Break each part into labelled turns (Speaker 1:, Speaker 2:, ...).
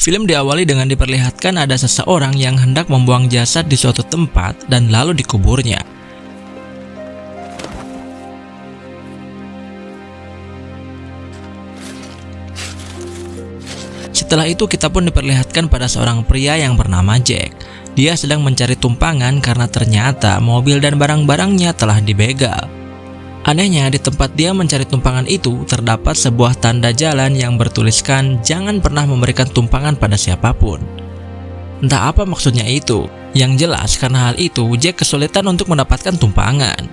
Speaker 1: Film diawali dengan diperlihatkan ada seseorang yang hendak membuang jasad di suatu tempat dan lalu dikuburnya. Setelah itu kita pun diperlihatkan pada seorang pria yang bernama Jack. Dia sedang mencari tumpangan karena ternyata mobil dan barang-barangnya telah dibegal. Anehnya, di tempat dia mencari tumpangan itu terdapat sebuah tanda jalan yang bertuliskan jangan pernah memberikan tumpangan pada siapapun. Entah apa maksudnya itu. Yang jelas karena hal itu Jack kesulitan untuk mendapatkan tumpangan.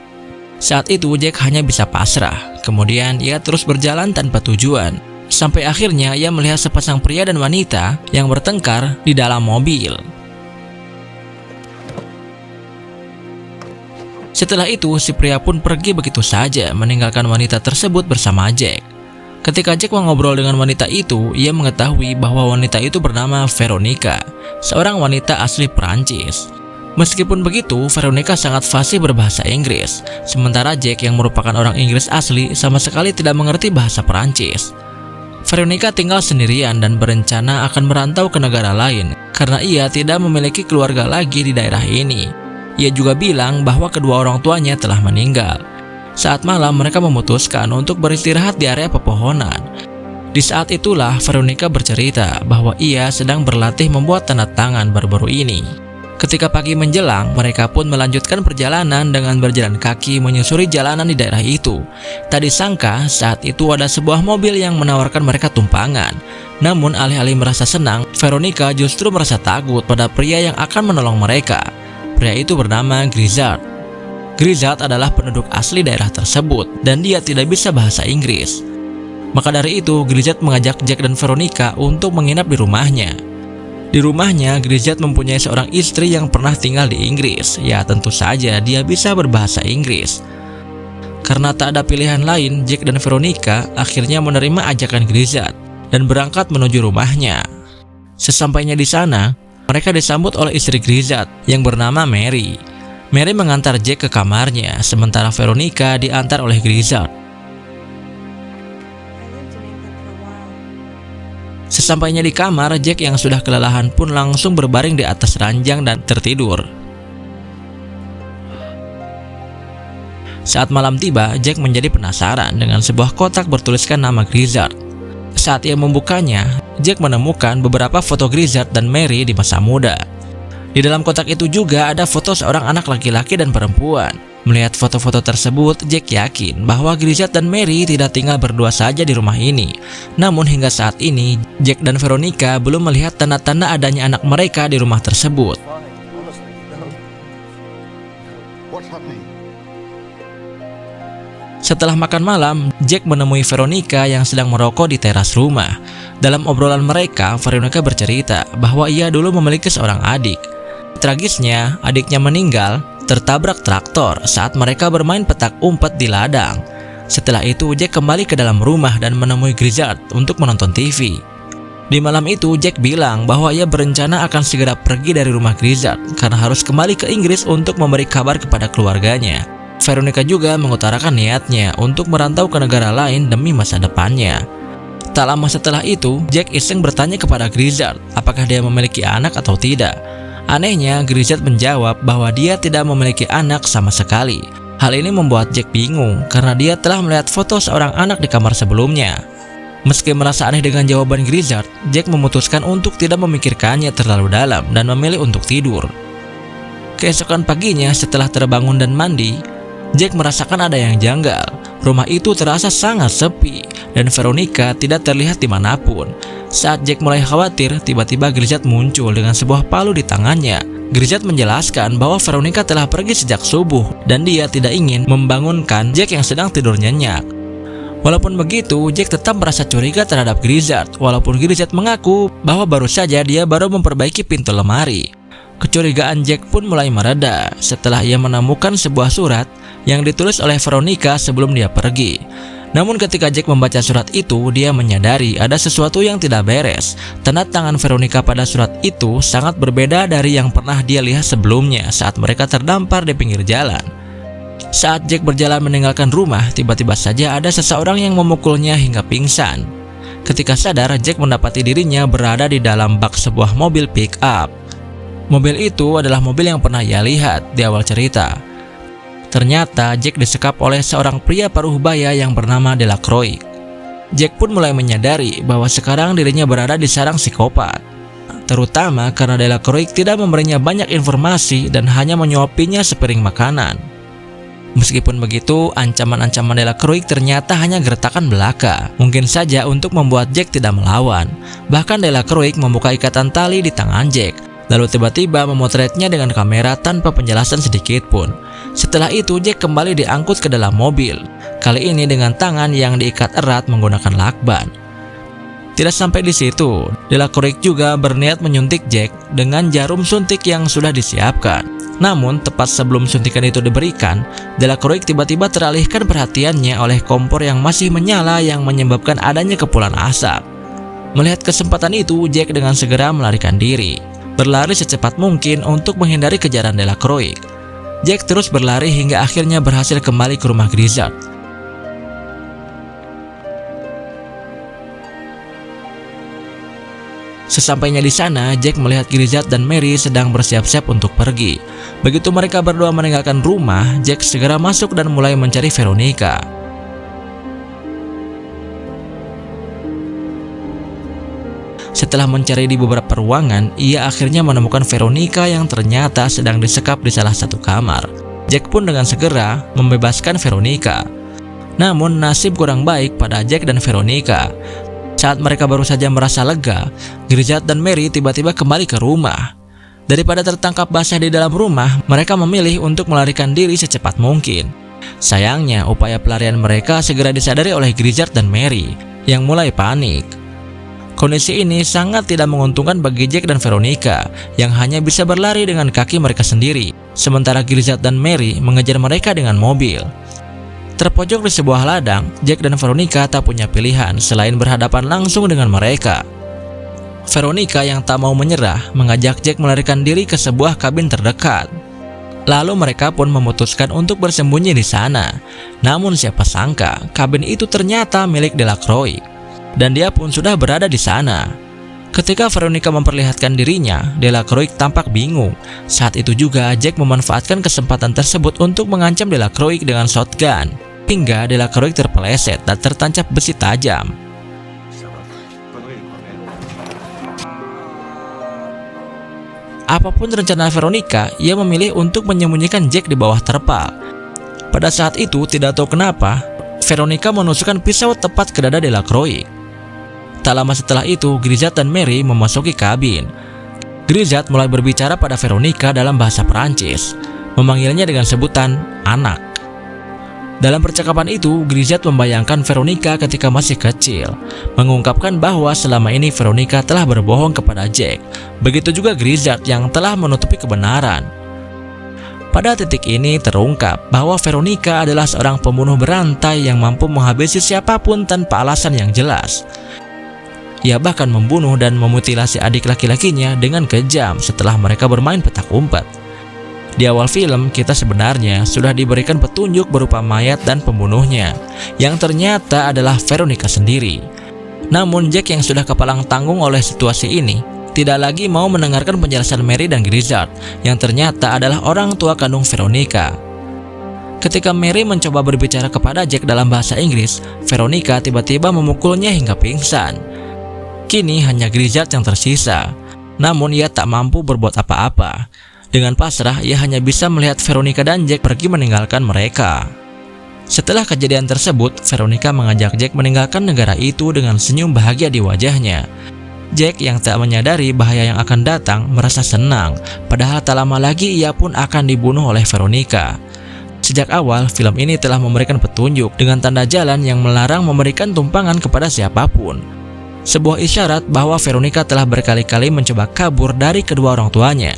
Speaker 1: Saat itu Jack hanya bisa pasrah. Kemudian ia terus berjalan tanpa tujuan. Sampai akhirnya ia melihat sepasang pria dan wanita yang bertengkar di dalam mobil. Setelah itu, si pria pun pergi begitu saja, meninggalkan wanita tersebut bersama Jack. Ketika Jack mengobrol dengan wanita itu, ia mengetahui bahwa wanita itu bernama Veronica, seorang wanita asli Perancis. Meskipun begitu, Veronica sangat fasih berbahasa Inggris, sementara Jack yang merupakan orang Inggris asli sama sekali tidak mengerti bahasa Perancis. Veronica tinggal sendirian dan berencana akan merantau ke negara lain karena ia tidak memiliki keluarga lagi di daerah ini. Ia juga bilang bahwa kedua orang tuanya telah meninggal. Saat malam mereka memutuskan untuk beristirahat di area pepohonan. Di saat itulah Veronica bercerita bahwa ia sedang berlatih membuat tanda tangan baru-baru ini. Ketika pagi menjelang, mereka pun melanjutkan perjalanan dengan berjalan kaki menyusuri jalanan di daerah itu. Tak disangka saat itu ada sebuah mobil yang menawarkan mereka tumpangan. Namun alih-alih merasa senang, Veronica justru merasa takut pada pria yang akan menolong mereka. Pria itu bernama Grizzard. Grizzard adalah penduduk asli daerah tersebut dan dia tidak bisa bahasa Inggris. Maka dari itu, Grizzard mengajak Jack dan Veronica untuk menginap di rumahnya. Di rumahnya, Grizzard mempunyai seorang istri yang pernah tinggal di Inggris. Ya, tentu saja dia bisa berbahasa Inggris. Karena tak ada pilihan lain, Jack dan Veronica akhirnya menerima ajakan Grizzard dan berangkat menuju rumahnya. Sesampainya di sana, mereka disambut oleh istri Grizzard yang bernama Mary. Mary mengantar Jack ke kamarnya, sementara Veronica diantar oleh Grizzard. Sesampainya di kamar, Jack yang sudah kelelahan pun langsung berbaring di atas ranjang dan tertidur. Saat malam tiba, Jack menjadi penasaran dengan sebuah kotak bertuliskan nama Grizzard. Saat ia membukanya, Jack menemukan beberapa foto Grizzard dan Mary di masa muda. Di dalam kotak itu juga ada foto seorang anak laki-laki dan perempuan. Melihat foto-foto tersebut, Jack yakin bahwa Grizzard dan Mary tidak tinggal berdua saja di rumah ini. Namun hingga saat ini, Jack dan Veronica belum melihat tanda-tanda adanya anak mereka di rumah tersebut. Setelah makan malam, Jack menemui Veronica yang sedang merokok di teras rumah. Dalam obrolan mereka, Veronica bercerita bahwa ia dulu memiliki seorang adik. Tragisnya, adiknya meninggal tertabrak traktor saat mereka bermain petak umpet di ladang. Setelah itu, Jack kembali ke dalam rumah dan menemui Grizzard untuk menonton TV. Di malam itu, Jack bilang bahwa ia berencana akan segera pergi dari rumah Grizzard karena harus kembali ke Inggris untuk memberi kabar kepada keluarganya. Veronica juga mengutarakan niatnya untuk merantau ke negara lain demi masa depannya. Tak lama setelah itu, Jack iseng bertanya kepada Grizzard apakah dia memiliki anak atau tidak. Anehnya, Grizzard menjawab bahwa dia tidak memiliki anak sama sekali. Hal ini membuat Jack bingung karena dia telah melihat foto seorang anak di kamar sebelumnya. Meski merasa aneh dengan jawaban Grizzard, Jack memutuskan untuk tidak memikirkannya terlalu dalam dan memilih untuk tidur. Keesokan paginya, setelah terbangun dan mandi, Jack merasakan ada yang janggal. Rumah itu terasa sangat sepi dan Veronica tidak terlihat dimanapun. Saat Jack mulai khawatir, tiba-tiba Grizzard muncul dengan sebuah palu di tangannya. Grizzard menjelaskan bahwa Veronica telah pergi sejak subuh dan dia tidak ingin membangunkan Jack yang sedang tidur nyenyak. Walaupun begitu, Jack tetap merasa curiga terhadap Grizzard, walaupun Grizzard mengaku bahwa baru saja dia baru memperbaiki pintu lemari. Kecurigaan Jack pun mulai mereda setelah ia menemukan sebuah surat yang ditulis oleh Veronica sebelum dia pergi. Namun ketika Jack membaca surat itu, dia menyadari ada sesuatu yang tidak beres. Tanda tangan Veronica pada surat itu sangat berbeda dari yang pernah dia lihat sebelumnya saat mereka terdampar di pinggir jalan. Saat Jack berjalan meninggalkan rumah, tiba-tiba saja ada seseorang yang memukulnya hingga pingsan. Ketika sadar, Jack mendapati dirinya berada di dalam bak sebuah mobil pick up. Mobil itu adalah mobil yang pernah ia lihat di awal cerita. Ternyata Jack disekap oleh seorang pria paruh baya yang bernama Delacroix. Jack pun mulai menyadari bahwa sekarang dirinya berada di sarang psikopat, terutama karena Delacroix tidak memberinya banyak informasi dan hanya menyuapinya sepiring makanan. Meskipun begitu, ancaman-ancaman Delacroix ternyata hanya gertakan belaka, mungkin saja untuk membuat Jack tidak melawan. Bahkan Delacroix membuka ikatan tali di tangan Jack, lalu tiba-tiba memotretnya dengan kamera tanpa penjelasan sedikit pun. Setelah itu Jack kembali diangkut ke dalam mobil, kali ini dengan tangan yang diikat erat menggunakan lakban. Tidak sampai di situ, Delacroix juga berniat menyuntik Jack dengan jarum suntik yang sudah disiapkan. Namun, tepat sebelum suntikan itu diberikan, Delacroix tiba-tiba teralihkan perhatiannya oleh kompor yang masih menyala yang menyebabkan adanya kepulan asap. Melihat kesempatan itu, Jack dengan segera melarikan diri, berlari secepat mungkin untuk menghindari kejaran Delacroix. Jack terus berlari hingga akhirnya berhasil kembali ke rumah Grizzard. Sesampainya di sana, Jack melihat Grizzard dan Mary sedang bersiap-siap untuk pergi. Begitu mereka berdua meninggalkan rumah, Jack segera masuk dan mulai mencari Veronica. Setelah mencari di beberapa ruangan, ia akhirnya menemukan Veronica yang ternyata sedang disekap di salah satu kamar. Jack pun dengan segera membebaskan Veronica. Namun nasib kurang baik pada Jack dan Veronica. Saat mereka baru saja merasa lega, Grizzard dan Mary tiba-tiba kembali ke rumah. Daripada tertangkap basah di dalam rumah, mereka memilih untuk melarikan diri secepat mungkin. Sayangnya, upaya pelarian mereka segera disadari oleh Grizzard dan Mary, yang mulai panik. Kondisi ini sangat tidak menguntungkan bagi Jack dan Veronica, yang hanya bisa berlari dengan kaki mereka sendiri, sementara Grizzard dan Mary mengejar mereka dengan mobil. Terpojok di sebuah ladang, Jack dan Veronica tak punya pilihan selain berhadapan langsung dengan mereka. Veronica yang tak mau menyerah mengajak Jack melarikan diri ke sebuah kabin terdekat. Lalu mereka pun memutuskan untuk bersembunyi di sana. Namun siapa sangka kabin itu ternyata milik Delacroix, dan dia pun sudah berada di sana. Ketika Veronica memperlihatkan dirinya, Delacroix tampak bingung. Saat itu juga Jack memanfaatkan kesempatan tersebut untuk mengancam Delacroix dengan shotgun, hingga Delacroix terpeleset dan tertancap besi tajam. Apapun rencana Veronica, ia memilih untuk menyembunyikan Jack di bawah terpal. Pada saat itu, tidak tahu kenapa, Veronica menusukkan pisau tepat ke dada Delacroix. Tak lama setelah itu, Grizzard dan Mary memasuki kabin. Grizzard mulai berbicara pada Veronica dalam bahasa Perancis, memanggilnya dengan sebutan anak. Dalam percakapan itu, Grizzard membayangkan Veronica ketika masih kecil, mengungkapkan bahwa selama ini Veronica telah berbohong kepada Jack. Begitu juga Grizzard yang telah menutupi kebenaran. Pada titik ini terungkap bahwa Veronica adalah seorang pembunuh berantai yang mampu menghabisi siapapun tanpa alasan yang jelas. Ia bahkan membunuh dan memutilasi adik laki-lakinya dengan kejam setelah mereka bermain petak umpet. Di awal film, kita sebenarnya sudah diberikan petunjuk berupa mayat dan pembunuhnya, yang ternyata adalah Veronica sendiri. Namun Jack yang sudah kepalang tanggung oleh situasi ini, tidak lagi mau mendengarkan penjelasan Mary dan Grizzard, yang ternyata adalah orang tua kandung Veronica. Ketika Mary mencoba berbicara kepada Jack dalam bahasa Inggris, Veronica tiba-tiba memukulnya hingga pingsan. Kini hanya Grizzard yang tersisa, namun ia tak mampu berbuat apa-apa. Dengan pasrah, ia hanya bisa melihat Veronica dan Jack pergi meninggalkan mereka. Setelah kejadian tersebut, Veronica mengajak Jack meninggalkan negara itu dengan senyum bahagia di wajahnya. Jack yang tak menyadari bahaya yang akan datang merasa senang, padahal tak lama lagi ia pun akan dibunuh oleh Veronica. Sejak awal, film ini telah memberikan petunjuk dengan tanda jalan yang melarang memberikan tumpangan kepada siapapun. Sebuah isyarat bahwa Veronica telah berkali-kali mencoba kabur dari kedua orang tuanya.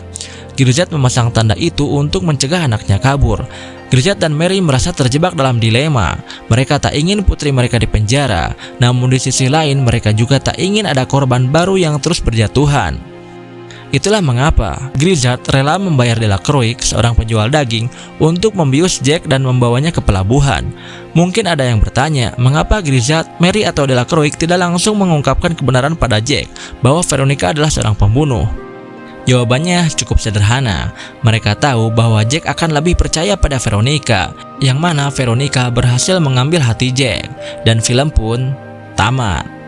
Speaker 1: Grizzard memasang tanda itu untuk mencegah anaknya kabur. Grizzard dan Mary merasa terjebak dalam dilema. Mereka tak ingin putri mereka dipenjara, namun di sisi lain mereka juga tak ingin ada korban baru yang terus berjatuhan. Itulah mengapa Grizzard rela membayar Delacroix, seorang penjual daging, untuk membius Jack dan membawanya ke pelabuhan. Mungkin ada yang bertanya, mengapa Grizzard, Mary atau Delacroix tidak langsung mengungkapkan kebenaran pada Jack bahwa Veronica adalah seorang pembunuh? Jawabannya cukup sederhana. Mereka tahu bahwa Jack akan lebih percaya pada Veronica, yang mana Veronica berhasil mengambil hati Jack, dan film pun tamat.